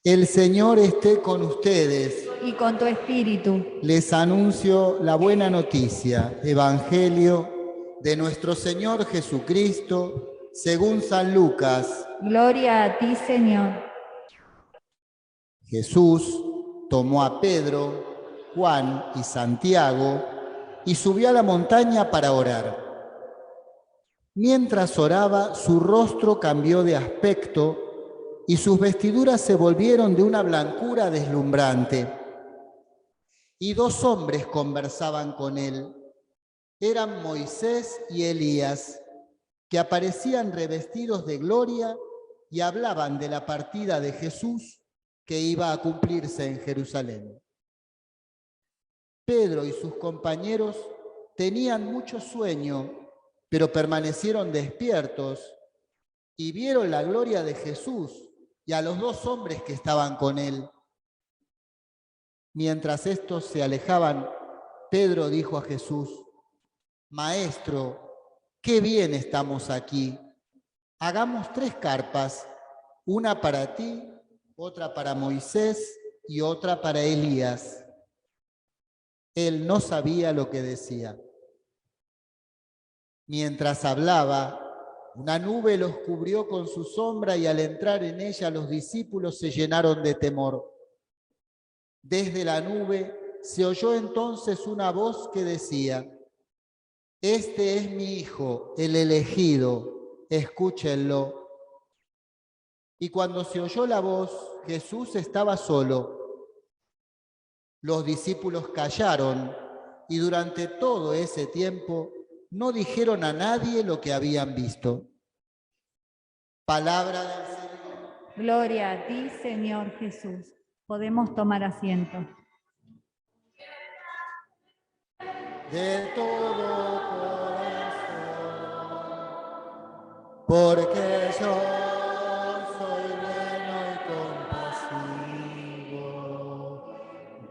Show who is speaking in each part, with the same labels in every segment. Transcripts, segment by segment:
Speaker 1: El Señor esté con ustedes.
Speaker 2: Y con tu espíritu.
Speaker 1: Les anuncio la buena noticia, Evangelio de nuestro Señor Jesucristo, según San Lucas.
Speaker 2: Gloria a ti, Señor.
Speaker 1: Jesús tomó a Pedro, Juan y Santiago y subió a la montaña para orar. Mientras oraba, su rostro cambió de aspecto y sus vestiduras se volvieron de una blancura deslumbrante. Y dos hombres conversaban con él. Eran Moisés y Elías, que aparecían revestidos de gloria y hablaban de la partida de Jesús que iba a cumplirse en Jerusalén. Pedro y sus compañeros tenían mucho sueño, pero permanecieron despiertos y vieron la gloria de Jesús y a los dos hombres que estaban con él. Mientras estos se alejaban, Pedro dijo a Jesús: Maestro, qué bien estamos aquí. Hagamos 3 carpas, una para ti, otra para Moisés y otra para Elías. Él no sabía lo que decía. Mientras hablaba, una nube los cubrió con su sombra y al entrar en ella los discípulos se llenaron de temor. Desde la nube se oyó entonces una voz que decía: Este es mi Hijo, el elegido, escúchenlo. Y cuando se oyó la voz, Jesús estaba solo. Los discípulos callaron y durante todo ese tiempo no dijeron a nadie lo que habían visto. Palabra del Señor.
Speaker 2: Gloria a ti, Señor Jesús. Podemos tomar asiento.
Speaker 1: De todo corazón, porque yo soy bueno y compasivo,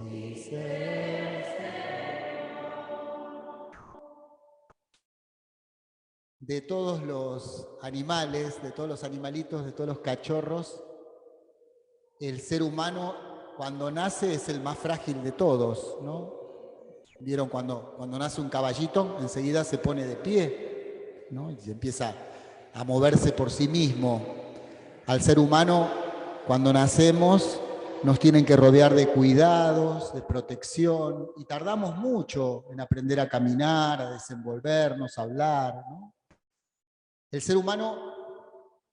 Speaker 1: dice el Señor. De todos los animales, de todos los animalitos, de todos los cachorros, el ser humano cuando nace es el más frágil de todos, ¿no? ¿Vieron cuando nace un caballito? Enseguida se pone de pie, ¿no? Y empieza a moverse por sí mismo. Al ser humano, cuando nacemos, nos tienen que rodear de cuidados, de protección, y tardamos mucho en aprender a caminar, a desenvolvernos, a hablar, ¿no? El ser humano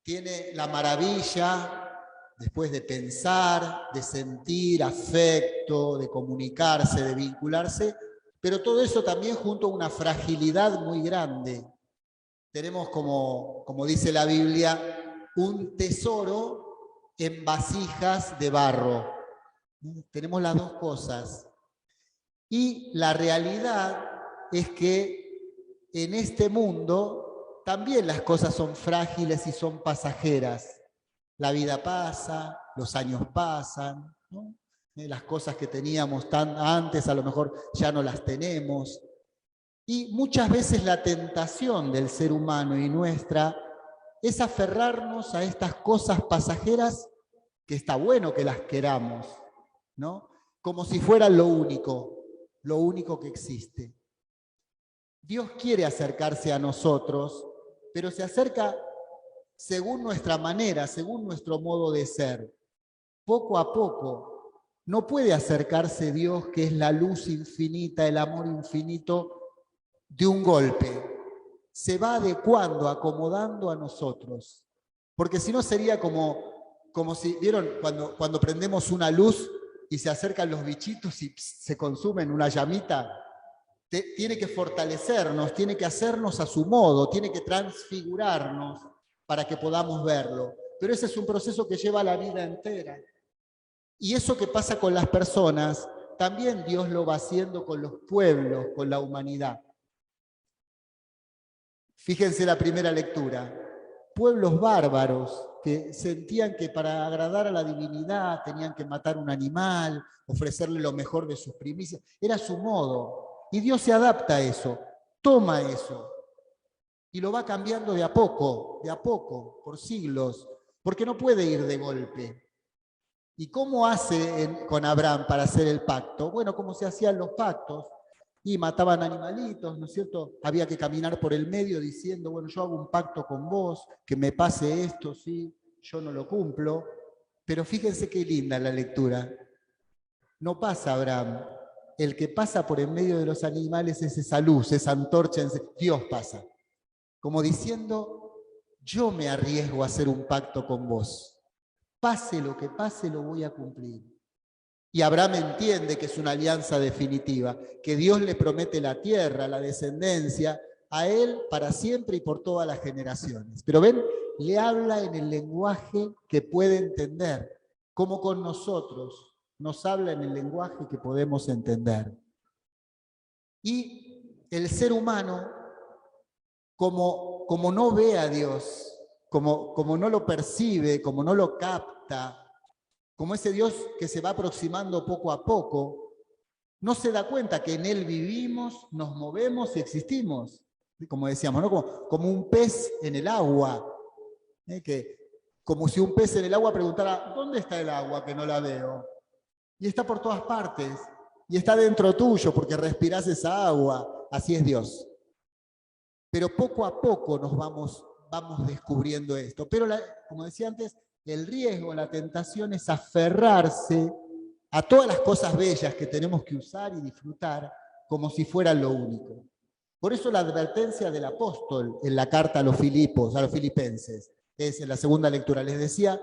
Speaker 1: tiene la maravilla, después de pensar, de sentir afecto, de comunicarse, de vincularse, pero todo eso también junto a una fragilidad muy grande. Tenemos, como dice la Biblia, un tesoro en vasijas de barro. Tenemos las dos cosas. Y la realidad es que en este mundo también las cosas son frágiles y son pasajeras. La vida pasa, los años pasan, ¿no? Las cosas que teníamos antes a lo mejor ya no las tenemos. Y muchas veces la tentación del ser humano y nuestra es aferrarnos a estas cosas pasajeras, que está bueno que las queramos, ¿no? Como si fueran lo único que existe. Dios quiere acercarse a nosotros, pero se acerca según nuestra manera, según nuestro modo de ser, poco a poco. No puede acercarse Dios, que es la luz infinita, el amor infinito, de un golpe. Se va adecuando, acomodando a nosotros. Porque si no sería como si, ¿vieron? Cuando prendemos una luz y se acercan los bichitos y se consumen una llamita, tiene que fortalecernos, tiene que hacernos a su modo, tiene que transfigurarnos para que podamos verlo. Pero ese es un proceso que lleva la vida entera. Y eso que pasa con las personas, también Dios lo va haciendo con los pueblos, con la humanidad. Fíjense la primera lectura. Pueblos bárbaros que sentían que para agradar a la divinidad tenían que matar un animal, ofrecerle lo mejor de sus primicias. Era su modo. Y Dios se adapta a eso, toma eso y lo va cambiando de a poco, por siglos, porque no puede ir de golpe. ¿Y cómo hace con Abraham para hacer el pacto? Bueno, como se hacían los pactos, y mataban animalitos, ¿no es cierto? Había que caminar por el medio diciendo, bueno, yo hago un pacto con vos, que me pase esto, sí, yo no lo cumplo. Pero fíjense qué linda la lectura. No pasa Abraham. El que pasa por en medio de los animales es esa luz, esa antorcha, Dios pasa. Como diciendo, yo me arriesgo a hacer un pacto con vos. Pase lo que pase, lo voy a cumplir. Y Abraham entiende que es una alianza definitiva, que Dios le promete la tierra, la descendencia, a él para siempre y por todas las generaciones. Pero ven, le habla en el lenguaje que puede entender, como con nosotros nos habla en el lenguaje que podemos entender. Y el ser humano, como no ve a Dios, como no lo percibe, como no lo capta, como ese Dios que se va aproximando poco a poco, no se da cuenta que en Él vivimos, nos movemos y existimos. Como decíamos, ¿no? Como un pez en el agua. Como si un pez en el agua preguntara, ¿dónde está el agua que no la veo? Y está por todas partes. Y está dentro tuyo porque respirás esa agua. Así es Dios. Pero poco a poco nos vamos descubriendo esto. Pero como decía antes, el riesgo, la tentación es aferrarse a todas las cosas bellas que tenemos que usar y disfrutar como si fueran lo único. Por eso la advertencia del apóstol en la carta a los filipenses, es en la segunda lectura, les decía,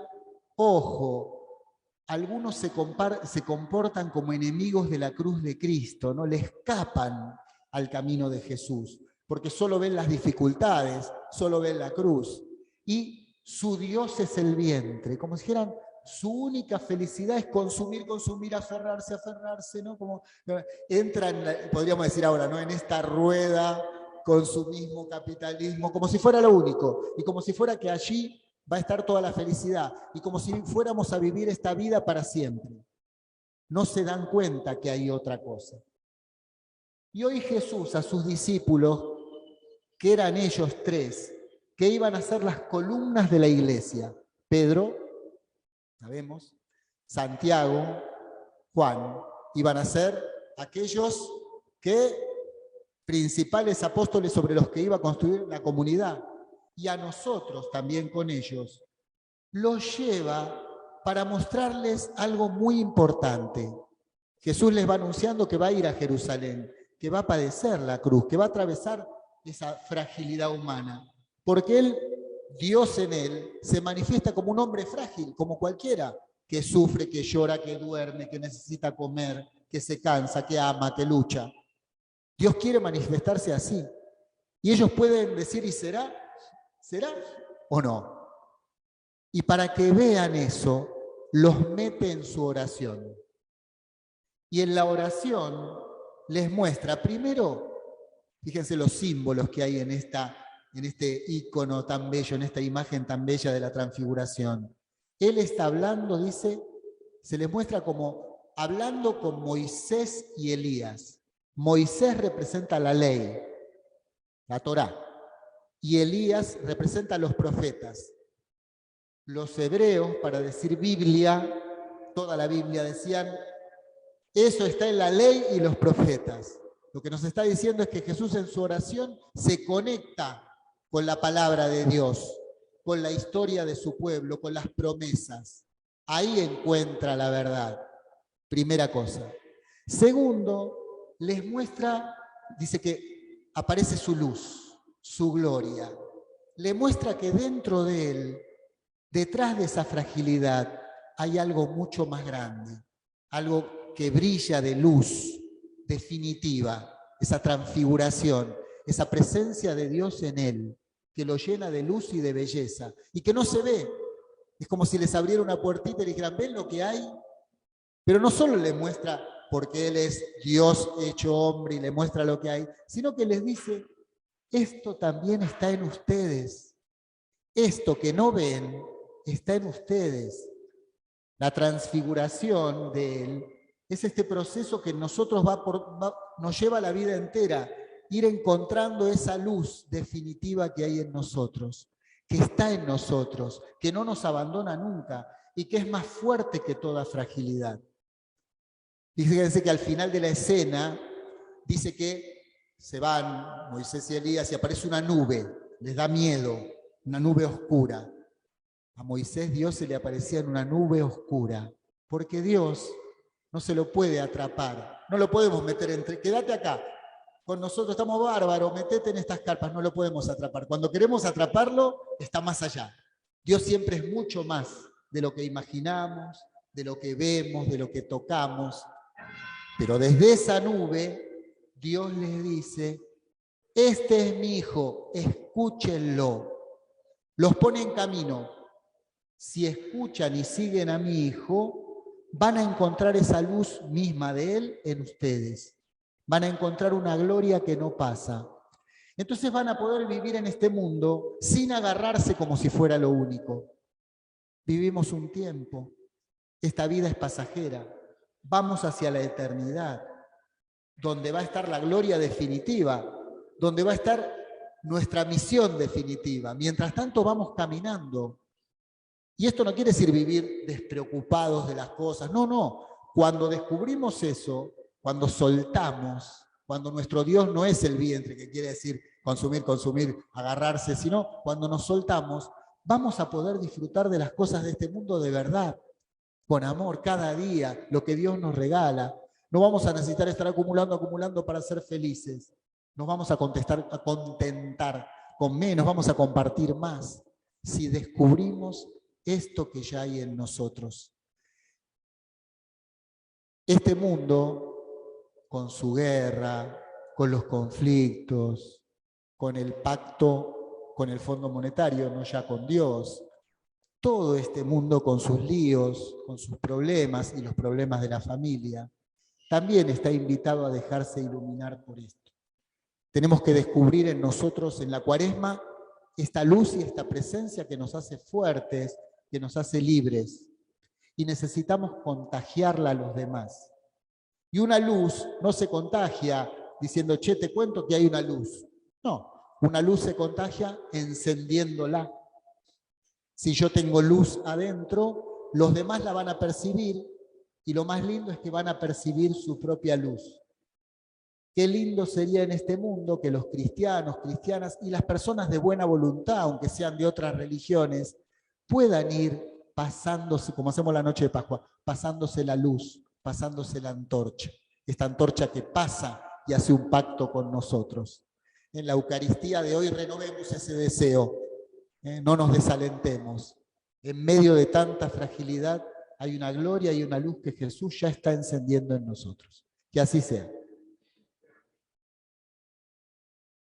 Speaker 1: ojo, algunos se comportan como enemigos de la cruz de Cristo, ¿no? Le escapan al camino de Jesús, porque solo ven las dificultades, solo ven la cruz. Y su Dios es el vientre, como si dijeran, su única felicidad es consumir, aferrarse, ¿no? Como entran, podríamos decir ahora, ¿no? En esta rueda, consumismo, capitalismo, como si fuera lo único, y como si fuera que allí va a estar toda la felicidad, y como si fuéramos a vivir esta vida para siempre. No se dan cuenta que hay otra cosa. Y hoy Jesús a sus discípulos, que eran ellos tres, que iban a ser las columnas de la iglesia, Pedro, sabemos, Santiago, Juan, iban a ser aquellos principales apóstoles sobre los que iba a construir la comunidad. Y a nosotros también con ellos, los lleva para mostrarles algo muy importante. Jesús les va anunciando que va a ir a Jerusalén, que va a padecer la cruz, que va a atravesar esa fragilidad humana, porque Él, Dios en Él, se manifiesta como un hombre frágil, como cualquiera, que sufre, que llora, que duerme, que necesita comer, que se cansa, que ama, que lucha. Dios quiere manifestarse así. Y ellos pueden decir, ¿y será? ¿Será o no? Y para que vean eso, los mete en su oración. Y en la oración les muestra, primero, fíjense los símbolos que hay en este ícono tan bello, en esta imagen tan bella de la transfiguración. Él está hablando, dice, se les muestra como hablando con Moisés y Elías. Moisés representa la ley, la Torá, y Elías representa a los profetas. Los hebreos, para decir Biblia, toda la Biblia decían, eso está en la ley y los profetas. Lo que nos está diciendo es que Jesús en su oración se conecta con la palabra de Dios, con la historia de su pueblo, con las promesas. Ahí encuentra la verdad, primera cosa. Segundo, les muestra, dice que aparece su luz, su gloria. Le muestra que dentro de él, detrás de esa fragilidad, hay algo mucho más grande, algo que brilla de luz definitiva, esa transfiguración, esa presencia de Dios en él, que lo llena de luz y de belleza, y que no se ve. Es como si les abriera una puertita y le dijeran, ¿ven lo que hay? Pero no solo le muestra porque Él es Dios hecho hombre y le muestra lo que hay, sino que les dice, esto también está en ustedes. Esto que no ven está en ustedes. La transfiguración de Él es este proceso que nosotros nos lleva la vida entera, ir encontrando esa luz definitiva que hay en nosotros, que está en nosotros, que no nos abandona nunca y que es más fuerte que toda fragilidad. Fíjense que al final de la escena dice que se van Moisés y Elías y aparece una nube, les da miedo, una nube oscura. A Moisés Dios se le aparecía en una nube oscura, porque Dios no se lo puede atrapar, no lo podemos meter entre, quédate acá, con nosotros estamos bárbaros, metete en estas carpas, no lo podemos atrapar. Cuando queremos atraparlo, está más allá. Dios siempre es mucho más de lo que imaginamos, de lo que vemos, de lo que tocamos. Pero desde esa nube, Dios les dice, este es mi hijo, escúchenlo. Los pone en camino. Si escuchan y siguen a mi hijo, van a encontrar esa luz misma de él en ustedes. Van a encontrar una gloria que no pasa. Entonces van a poder vivir en este mundo sin agarrarse como si fuera lo único. Vivimos un tiempo. Esta vida es pasajera. Vamos hacia la eternidad, donde va a estar la gloria definitiva, donde va a estar nuestra misión definitiva. Mientras tanto vamos caminando. Y esto no quiere decir vivir despreocupados de las cosas. No, no. Cuando descubrimos eso, cuando soltamos, cuando nuestro Dios no es el vientre, que quiere decir consumir, consumir, agarrarse, sino cuando nos soltamos, vamos a poder disfrutar de las cosas de este mundo de verdad, con amor, cada día, lo que Dios nos regala. No vamos a necesitar estar acumulando para ser felices. Nos vamos a contentar con menos, vamos a compartir más, si descubrimos esto que ya hay en nosotros. Este mundo, con su guerra, con los conflictos, con el pacto con el Fondo Monetario, no ya con Dios, todo este mundo con sus líos, con sus problemas y los problemas de la familia, también está invitado a dejarse iluminar por esto. Tenemos que descubrir en nosotros, en la Cuaresma, esta luz y esta presencia que nos hace fuertes, que nos hace libres, y necesitamos contagiarla a los demás. Y una luz no se contagia diciendo, che, te cuento que hay una luz. No, una luz se contagia encendiéndola. Si yo tengo luz adentro, los demás la van a percibir, y lo más lindo es que van a percibir su propia luz. Qué lindo sería en este mundo que los cristianos, cristianas y las personas de buena voluntad, aunque sean de otras religiones, puedan ir pasándose, como hacemos la noche de Pascua, pasándose la luz, pasándose la antorcha. Esta antorcha que pasa y hace un pacto con nosotros. En la Eucaristía de hoy renovemos ese deseo. No nos desalentemos. En medio de tanta fragilidad hay una gloria y una luz que Jesús ya está encendiendo en nosotros. Que así sea.